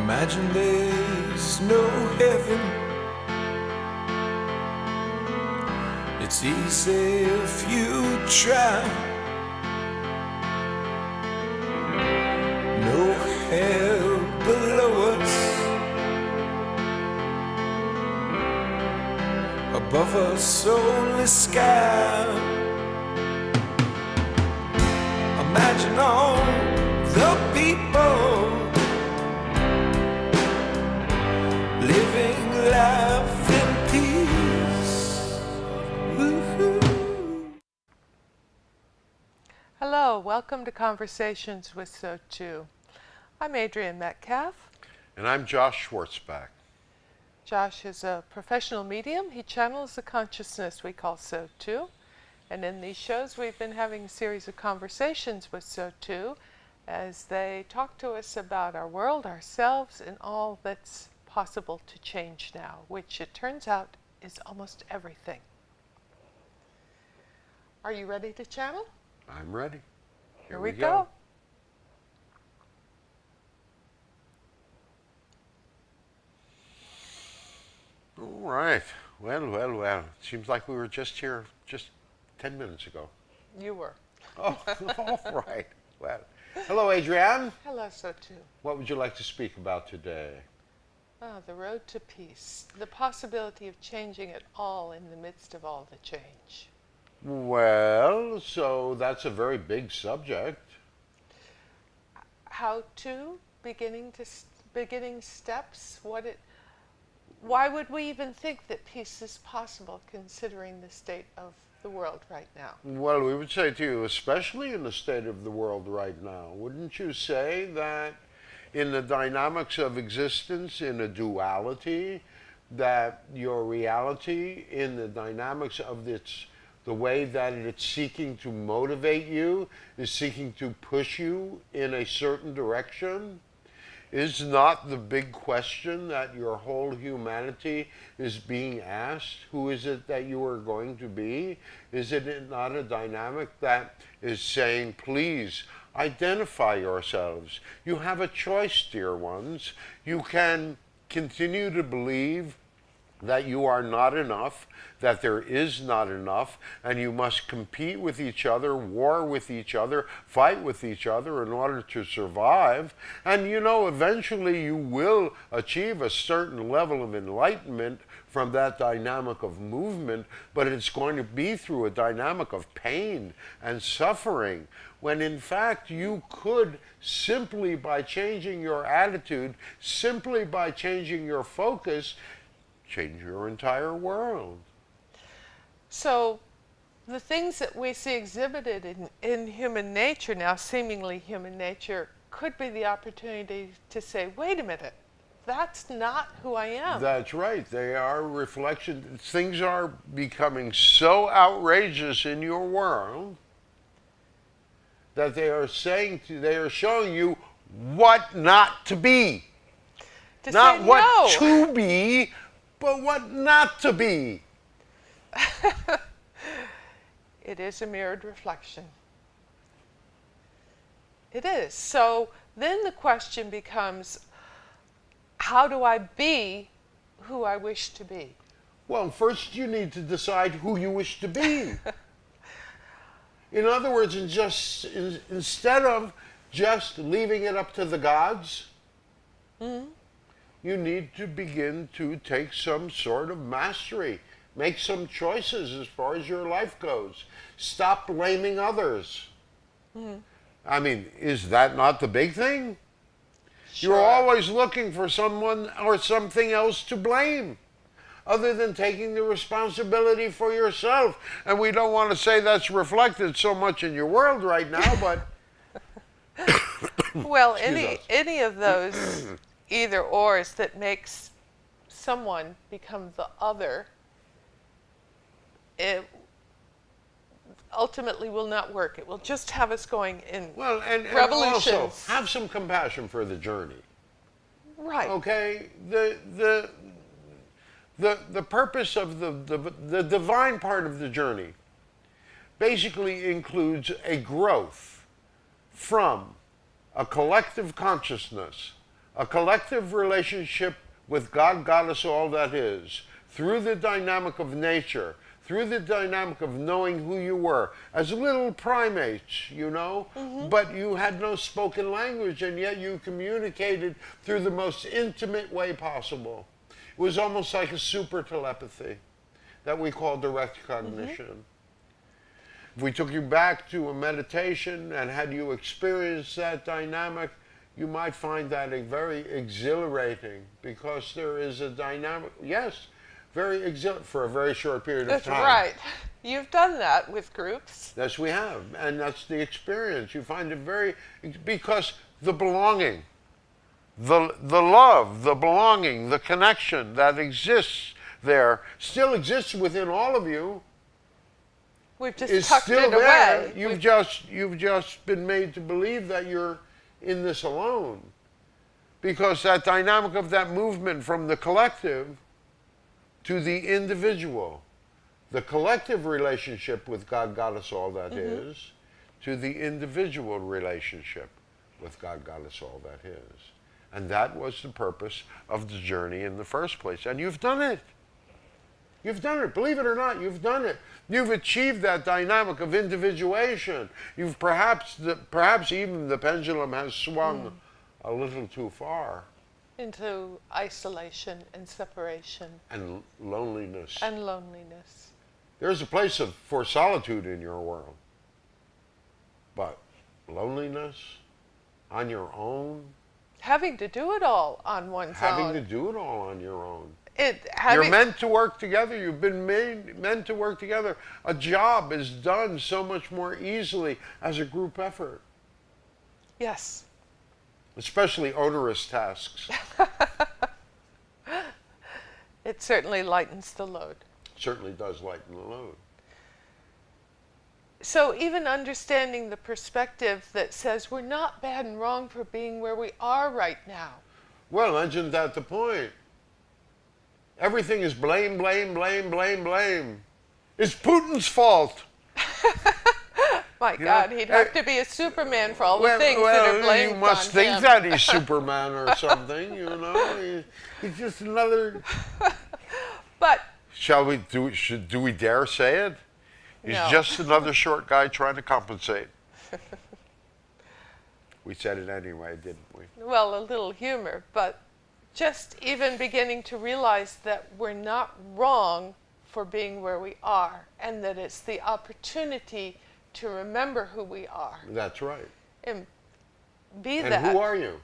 Imagine there's no heaven. It's easy if you try. No hell below us, above us only sky. Imagine all the people living life in peace. Woo-hoo. Hello, welcome to Conversations with SOTU. I'm Adrienne Metcalf. And I'm Josh Schwartzbach. Josh is a professional medium. He channels the consciousness we call SOTU. And in these shows, we've been having a series of conversations with SOTU as they talk to us about our world, ourselves, and all that's possible to change now, which it turns out is almost everything. Are you ready to channel? I'm ready. Here we go. All right. Well. Seems like we were just here just 10 minutes ago. You were. Oh, all right. Well, hello, Adrienne. Hello, SOTU. What would you like to speak about today? The road to peace. The possibility of changing it all in the midst of all the change. Well, so that's a very big subject. How to? Beginning steps? Why would we even think that peace is possible considering the state of the world right now? Well, we would say to you, especially in the state of the world right now, wouldn't you say that in the dynamics of existence, in a duality, that your reality, in the dynamics of the way that it's seeking to motivate you, is seeking to push you in a certain direction? Is not the big question that your whole humanity is being asked? Who is it that you are going to be? Is it not a dynamic that is saying, please, identify yourselves. You have a choice, dear ones. You can continue to believe that you are not enough, that there is not enough, and you must compete with each other, war with each other, fight with each other in order to survive. And you know, eventually you will achieve a certain level of enlightenment from that dynamic of movement, but it's going to be through a dynamic of pain and suffering, when in fact you could, simply by changing your attitude, simply by changing your focus, change your entire world. So the things that we see exhibited in human nature now, seemingly human nature, could be the opportunity to say, wait a minute, that's not who I am. That's right. They are reflections. Things are becoming so outrageous in your world that they are showing you what not to be. Not what to be, but what not to be. It is a mirrored reflection. It is. So then the question becomes, how do I be who I wish to be? Well, first you need to decide who you wish to be. In other words, instead of just leaving it up to the gods, you need to begin to take some sort of mastery. Make some choices as far as your life goes. Stop blaming others. I mean, is that not the big thing? Sure. You're always looking for someone or something else to blame, other than taking the responsibility for yourself. And we don't want to say that's reflected so much in your world right now, but... Well, any of those either ors that makes someone become the other, it ultimately will not work. It will just have us going in and revolutions. Also have some compassion for the journey. Right. Okay? The purpose of the divine part of the journey basically includes a growth from a collective consciousness a collective relationship with God, Goddess, all that is, through the dynamic of nature, through the dynamic of knowing who you were, as little primates, you know, but you had no spoken language, and yet you communicated through the most intimate way possible. It was almost like a super telepathy that we call direct cognition. If we took you back to a meditation and had you experience that dynamic, you might find that very exhilarating, because there is a dynamic, yes, very exhilarating for a very short period of That's time. right. You've done that with groups. Yes, we have, and that's the experience. You find it very, because the belonging, the love, the belonging, the connection that exists there still exists within all of you. We've just Is tucked still it there. away. You've just been made to believe that you're in this alone, because that dynamic of that movement from the collective to the individual, the collective relationship with God, Goddess, all that is, to the individual relationship with God, Goddess, all that is. And that was the purpose of the journey in the first place. And you've done it. You've done it. Believe it or not, you've done it. You've achieved that dynamic of individuation. You've perhaps even the pendulum has swung a little too far. Into isolation and separation. And loneliness. And loneliness. There's a place for solitude in your world. But loneliness on your own. Having to do it all on one's own. Having to do it all on your own. You're You're meant to work together. You've been meant to work together. A job is done so much more easily as a group effort. Yes. Especially onerous tasks. It certainly lightens the load. Certainly does lighten the load. So even understanding the perspective that says we're not bad and wrong for being where we are right now. Well, isn't that the point? Everything is blame, blame, blame, blame, blame. It's Putin's fault. My God, he'd have to be a Superman for all the things well, that are blamed on him. you must think that he's Superman or something, you know. He's just another... But... Do we dare say it? He's just another short guy trying to compensate. We said it anyway, didn't we? Well, a little humor, but just even beginning to realize that we're not wrong for being where we are, and that it's the opportunity to remember who we are. That's right. And be and that. who are you?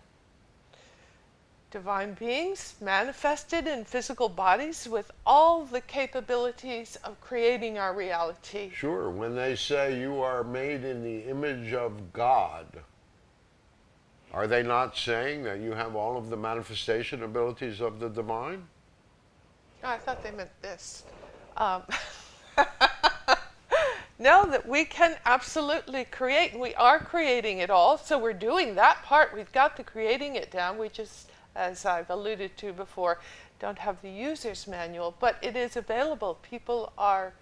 Divine beings manifested in physical bodies with all the capabilities of creating our reality. Sure. When they say you are made in the image of God, are they not saying that you have all of the manifestation abilities of the divine? Oh, I thought they meant this. No, that we can absolutely create, and we are creating it all, so we're doing that part. We've got the creating it down. We just, as I've alluded to before, don't have the user's manual, but it is available. People are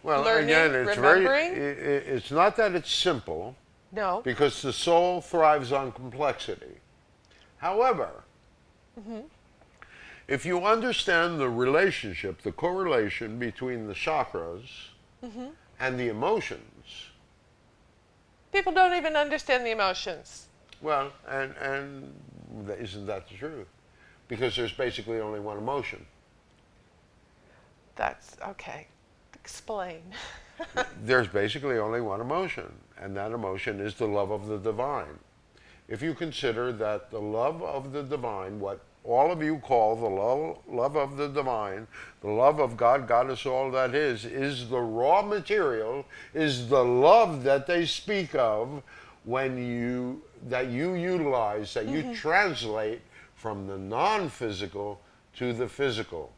learning, again, it's remembering. It's not that it's simple. No. Because the soul thrives on complexity. However, if you understand the relationship, the correlation between the chakras and the emotions. People don't even understand the emotions. Well, and isn't that the truth? Because there's basically only one emotion. That's okay. Explain. There's basically only one emotion, and that emotion is the love of the divine. If you consider that the love of the divine, what all of you call the love of the divine, the love of God, Goddess, all that is the raw material, is the love that they speak of when you utilize, that you translate from the non-physical to the physical.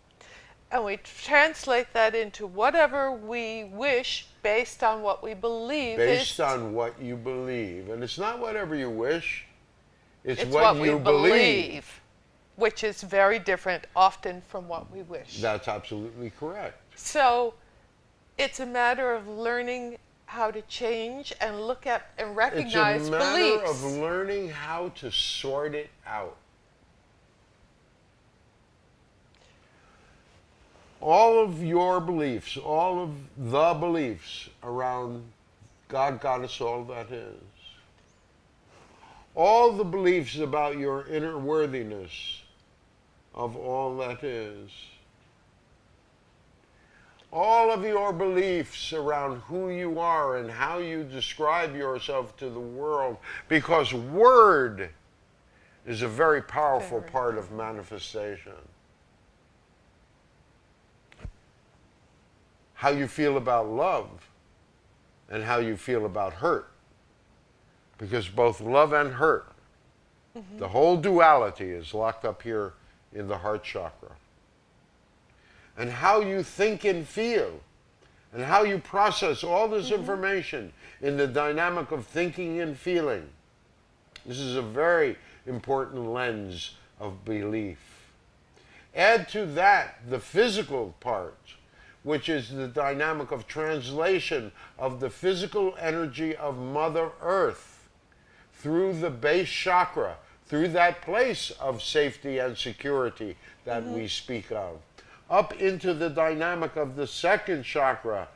And we translate that into whatever we wish based on what we believe. Based on what you believe. And it's not whatever you wish, it's what you we believe. Which is very different often from what we wish. That's absolutely correct. So it's a matter of learning how to change and look at and recognize It's a matter beliefs. of learning how to sort it out. all of your beliefs, all of the beliefs around God, Goddess, all that is, all the beliefs about your inner worthiness of all that is, all of your beliefs around who you are and how you describe yourself to the world, because word is a very powerful part of manifestation. How you feel about love and how you feel about hurt. Because both love and hurt, the whole duality is locked up here in the heart chakra. And how you think and feel, and how you process all this information in the dynamic of thinking and feeling. This is a very important lens of belief. Add to that the physical part, which is the dynamic of translation of the physical energy of Mother Earth through the base chakra, through that place of safety and security that we speak of, up into the dynamic of the second chakra,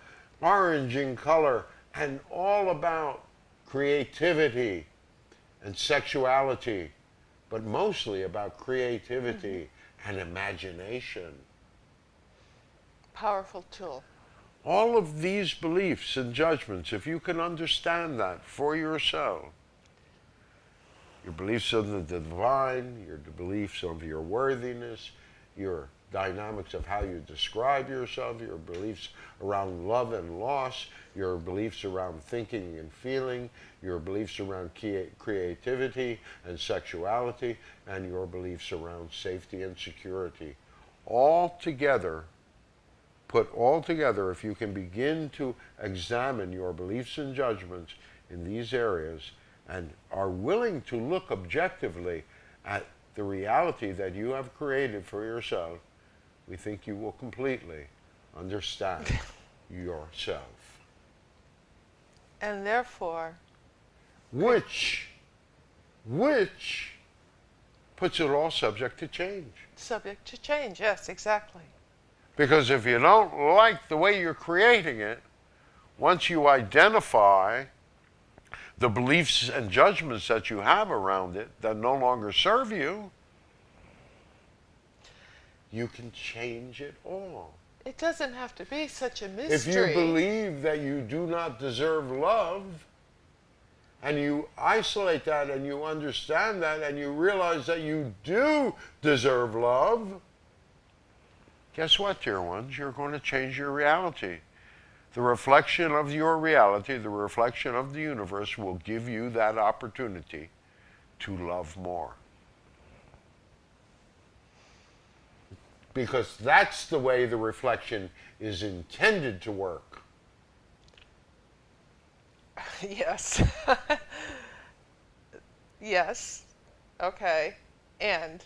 orange in color, and all about creativity and sexuality, but mostly about creativity and imagination. Powerful tool. All of these beliefs and judgments, if you can understand that for yourself, your beliefs of the divine, your beliefs of your worthiness, your dynamics of how you describe yourself, your beliefs around love and loss, your beliefs around thinking and feeling, your beliefs around creativity and sexuality, and your beliefs around safety and security. All together, put all together, if you can begin to examine your beliefs and judgments in these areas and are willing to look objectively at the reality that you have created for yourself, we think you will completely understand yourself. And therefore, Which puts it all subject to change. subject to change. Yes, exactly. Because if you don't like the way you're creating it, once you identify the beliefs and judgments that you have around it that no longer serve you, you can change it all. It doesn't have to be such a mystery. If you believe that you do not deserve love, and you isolate that and you understand that and you realize that you do deserve love, guess what, dear ones? You're going to change your reality. The reflection of your reality, the reflection of the universe will give you that opportunity to love more. Because that's the way the reflection is intended to work. Yes. Yes. Okay. And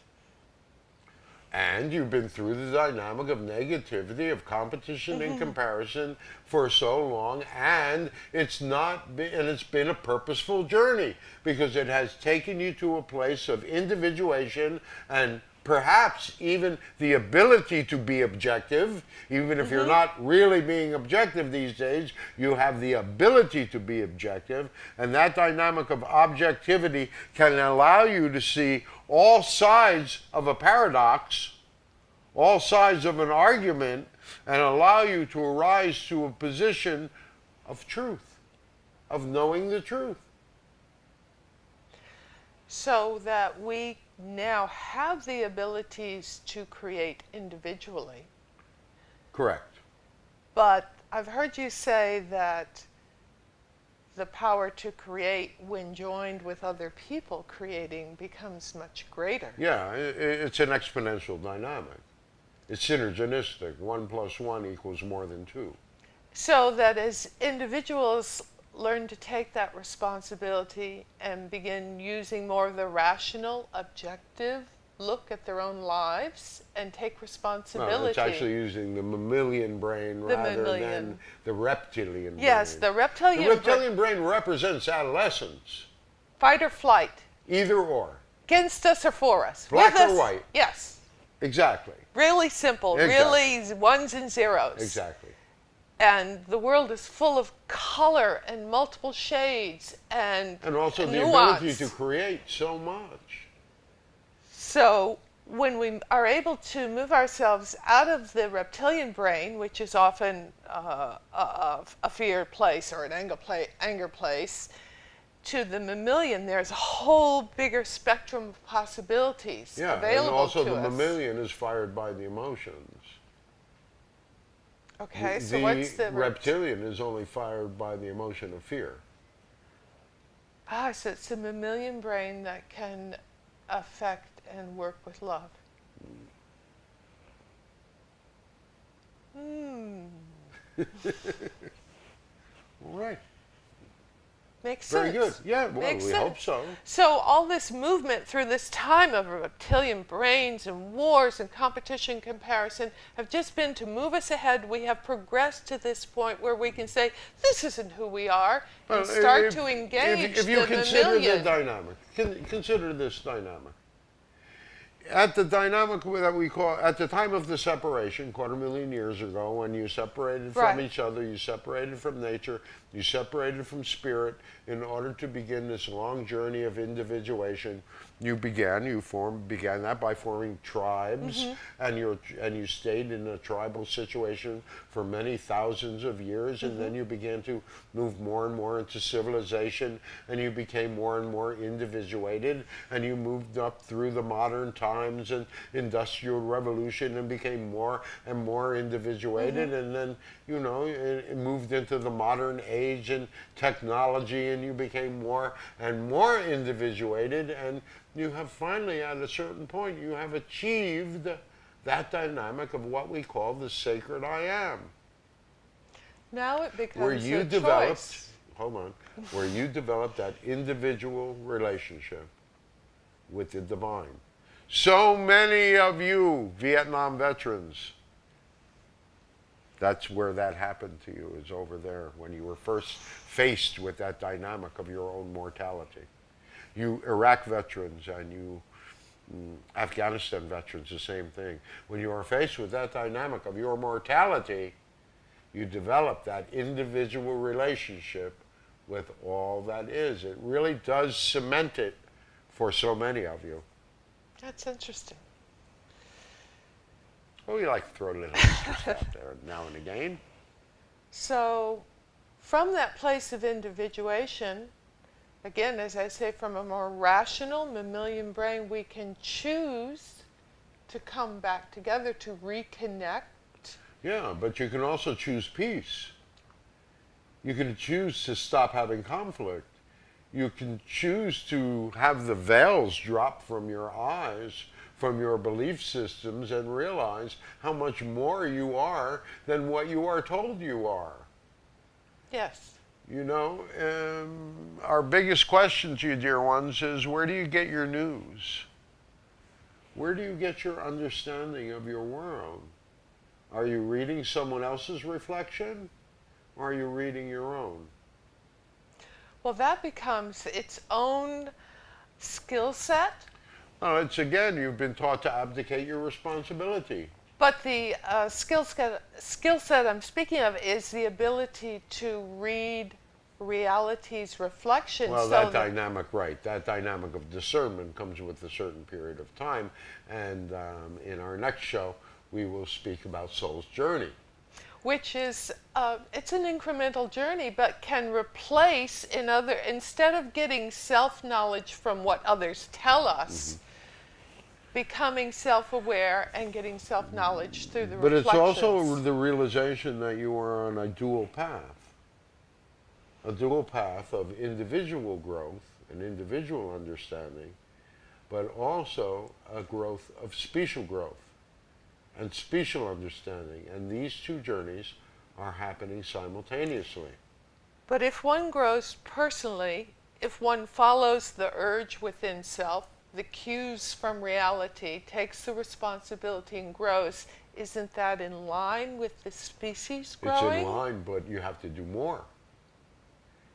you've been through the dynamic of negativity, of competition and comparison for so long, and it's been a purposeful journey because it has taken you to a place of individuation and perhaps even the ability to be objective. Even if you're not really being objective these days, you have the ability to be objective, and that dynamic of objectivity can allow you to see all sides of a paradox, all sides of an argument, and allow you to arise to a position of truth, of knowing the truth. so that we now have the abilities to create individually. Correct. But I've heard you say that the power to create when joined with other people creating becomes much greater. Yeah, it's an exponential dynamic. It's synergistic. 1 + 1 = more than 2. So that as individuals learn to take that responsibility and begin using more of the rational, objective look at their own lives and take responsibility. No, it's actually using the mammalian brain rather than the reptilian brain. Yes, the reptilian The reptilian brain represents adolescence. Fight or flight. Either or. Against us or for us. Black With or us. white. Yes. Exactly. Really simple, Exactly. really ones and zeros. Exactly. And the world is full of color and multiple shades and also the nuance. ability to create so much. So when we are able to move ourselves out of the reptilian brain, which is often a fear place or an anger place, to the mammalian, there's a whole bigger spectrum of possibilities available to us. And also the mammalian is fired by the emotions. Okay, so what's the reptilian is only fired by the emotion of fear. So it's the mammalian brain that can affect and work with love. All right. Makes sense. Very good. Yeah, well, Makes we sense. hope so. So all this movement through this time of reptilian brains and wars and competition comparison have just been to move us ahead. We have progressed to this point where we can say, this isn't who we are, and start to engage if you the consider mammalian. the dynamic, consider this dynamic. At the dynamic that we call, at the time of the separation, 250,000 years ago, when you separated from each other, you separated from nature, you separated from spirit, in order to begin this long journey of individuation, you began that by forming tribes, and you stayed in a tribal situation for many thousands of years, and then you began to move more and more into civilization, and you became more and more individuated, and you moved up through the modern times and industrial revolution and became more and more individuated, and then it moved into the modern age and technology, and you became more and more individuated, and you have finally, at a certain point, you have achieved that dynamic of what we call the sacred I am. Now it becomes where you a developed, choice. hold on, where you developed that individual relationship with the divine. So many of you Vietnam veterans, that's where that happened to you, is over there when you were first faced with that dynamic of your own mortality. You Iraq veterans and you Afghanistan veterans, the same thing. When you are faced with that dynamic of your mortality, you develop that individual relationship with all that is. It really does cement it for so many of you. That's interesting. Well, we like to throw little extra stuff there now and again. So from that place of individuation, again, as I say, from a more rational mammalian brain, we can choose to come back together, to reconnect. Yeah, but you can also choose peace. You can choose to stop having conflict. You can choose to have the veils drop from your eyes, from your belief systems, and realize how much more you are than what you are told you are. Yes. Our biggest question to you, dear ones, is where do you get your news? Where do you get your understanding of your world? Are you reading someone else's reflection, or are you reading your own? Well, that becomes its own skill set. Oh, it's again, you've been taught to abdicate your responsibility. But the skill set I'm speaking of is the ability to read reality's reflection. Well, that dynamic, right, that dynamic of discernment comes with a certain period of time. And in our next show, we will speak about soul's journey. Which is, it's an incremental journey, but can replace instead of getting self-knowledge from what others tell us, becoming self-aware and getting self-knowledge through the reflections. But it's also the realization that you are on a dual path of individual growth and individual understanding, but also a growth of special growth and special understanding. And these two journeys are happening simultaneously. But if one grows personally, if one follows the urge within self, the cues from reality, takes the responsibility and grows, isn't that in line with the species growing? It's in line, but you have to do more.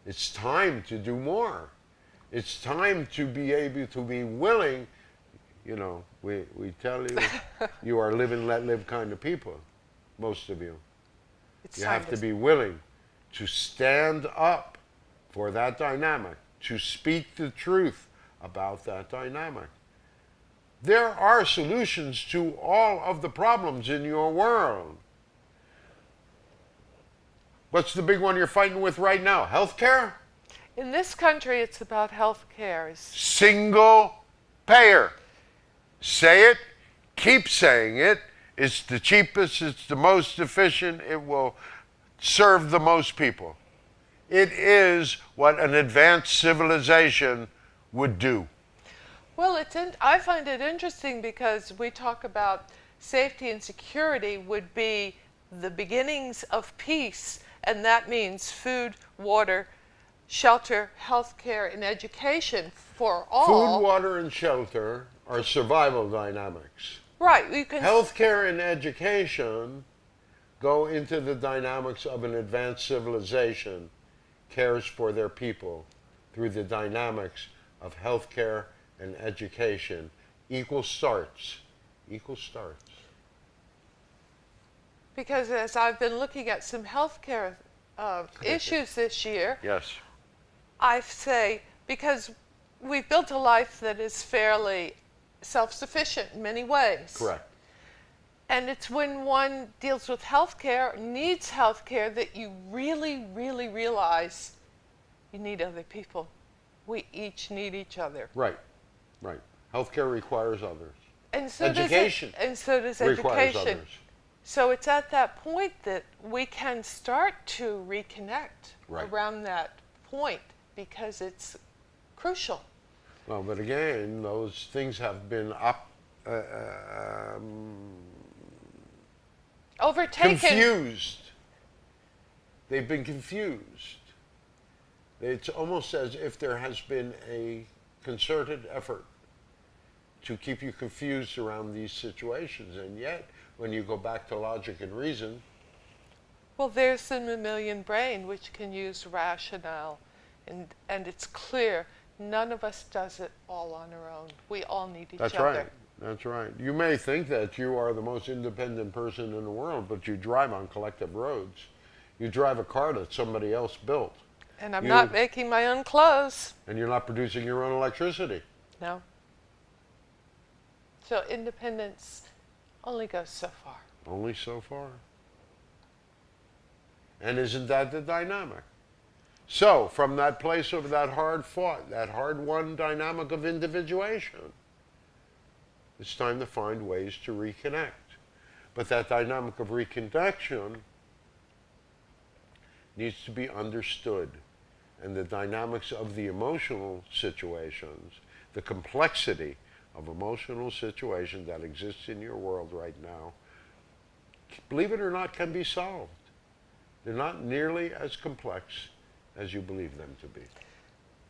It's time to do more. It's time to be able to be willing. You know, we tell you, you are live and let live kind of people, most of you. It's You time have to be willing to stand up for that dynamic, to speak the truth about that dynamic. There are solutions to all of the problems in your world. What's the big one you're fighting with right now? Healthcare? In this country, it's about health care. Single payer. Say it, keep saying it. It's the cheapest, it's the most efficient, it will serve the most people. It is what an advanced civilization would do. Well, I find it interesting because we talk about safety and security would be the beginnings of peace, and that means food, water, shelter, healthcare, and education for all. Food, water, and shelter are survival dynamics. Right. You can. Healthcare and education go into the dynamics of an advanced civilization, cares for their people through the dynamics of healthcare and education. Equal starts. Equal starts. Because as I've been looking at some healthcare issues this year, Yes. I say, because we've built a life that is fairly self-sufficient in many ways. Correct. And it's when one deals with healthcare, needs healthcare, that you really, really realize you need other people. We each need each other. Right. Right. Healthcare requires others. And so Education and so does requires education. others. So it's at that point that we can start to reconnect Right. around that point, because it's crucial. Well, but again, those things have been Overtaken. confused. They've been confused. It's almost as if there has been a concerted effort to keep you confused around these situations. And yet, when you go back to logic and reason, Well, there's the mammalian brain, which can use rationale, and it's clear none of us does it all on our own. We all need each that's other. right. That's right. You may think that you are the most independent person in the world, but you drive on collective roads. You drive a car that somebody else built, And I'm not making my own clothes. and you're not producing your own electricity. No. So independence only goes so far. Only so far. And isn't that the dynamic? So, from that place of that hard fought, that hard won dynamic of individuation, it's time to find ways to reconnect. But that dynamic of reconnection needs to be understood. And the dynamics of the emotional situations, the complexity of emotional situations that exists in your world right now, believe it or not, can be solved. They're not nearly as complex as you believe them to be.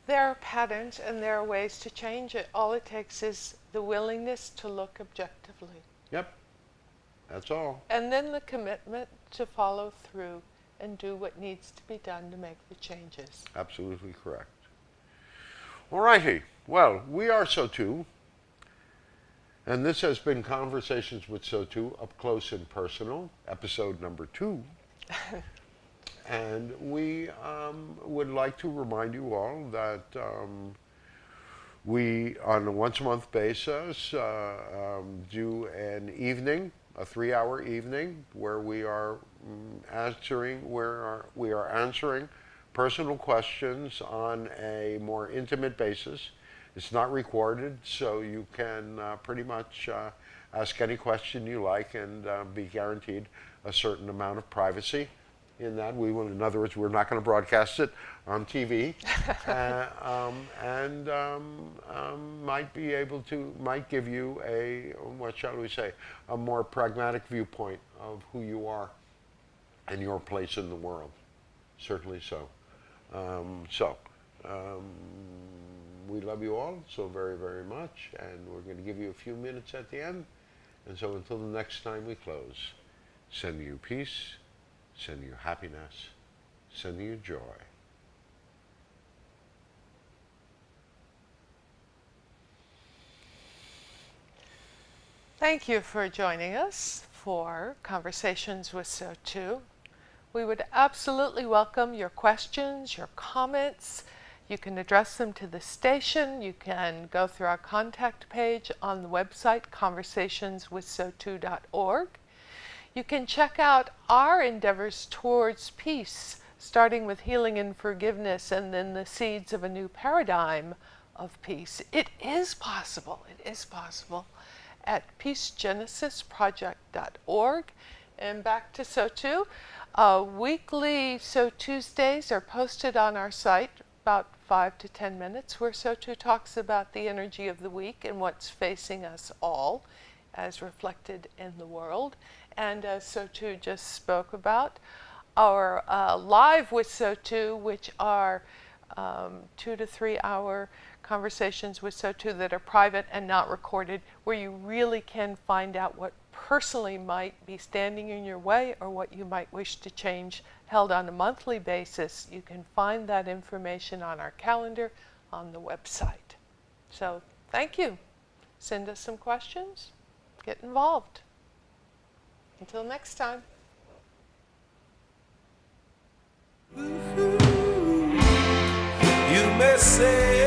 There are patterns and there are ways to change it. All it takes is the willingness to look objectively. Yep, that's all. And then the commitment to follow through and do what needs to be done to make the changes. Absolutely correct. All righty. Well, we are SOTU, and this has been Conversations with SOTU, Up Close and Personal, episode number 2. And we would like to remind you all that we, on a once-a-month basis, do an evening, a 3-hour evening, where we are answering personal questions on a more intimate basis. It's not recorded, so you can pretty much ask any question you like and be guaranteed a certain amount of privacy. In that we will, in other words, we're not going to broadcast it on TV, might give you a, what shall we say, a more pragmatic viewpoint of who you are and your place in the world. Certainly so. We love you all so very, very much, and we're going to give you a few minutes at the end. And so until the next time we close, sending you peace, sending you happiness, sending you joy. Thank you for joining us for Conversations with SOTU. We would absolutely welcome your questions, your comments. You can address them to the station. You can go through our contact page on the website, conversationswithsotu.org. You can check out our endeavors towards peace, starting with healing and forgiveness, and then the seeds of a new paradigm of peace. It is possible. It is possible. At peacegenesisproject.org. And back to SOTU. Weekly Tuesdays are posted on our site, about 5 to 10 minutes, where SOTU talks about the energy of the week and what's facing us all as reflected in the world. And as SOTU just spoke about, our live with SOTU, which are 2 to 3 hour conversations with SOTU that are private and not recorded, where you really can find out what personally might be standing in your way or what you might wish to change, held on a monthly basis. You can find that information on our calendar on the website. So thank you. Send us some questions. Get involved. Until next time. You may say